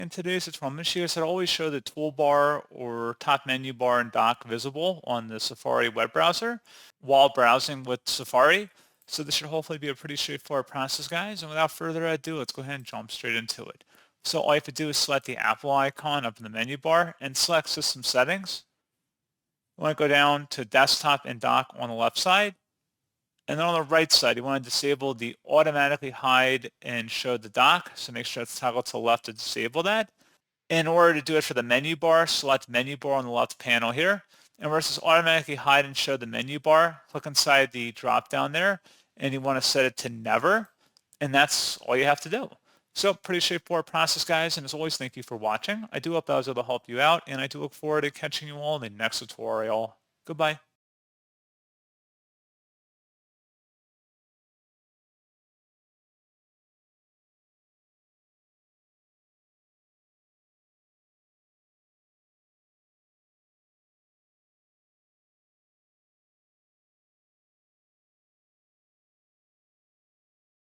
In today's tutorial, I'm going to show you how to always show the toolbar or top menu bar and dock visible on the Safari web browser while browsing with Safari. So this should hopefully be a pretty straightforward process, guys. And without further ado, let's go ahead and jump straight into it. So all you have to do is select the Apple icon up in the menu bar and select System Settings. You want to go down to Desktop and Dock on the left side. And then on the right side, you want to disable the automatically hide and show the dock. So make sure it's toggled to the left to disable that. In order to do it for the menu bar, select menu bar on the left panel here. And where it says automatically hide and show the menu bar, click inside the drop down there, and you want to set it to never. And that's all you have to do. So pretty straightforward process, guys. And as always, thank you for watching. I do hope I was able to help you out, and I do look forward to catching you all in the next tutorial. Goodbye.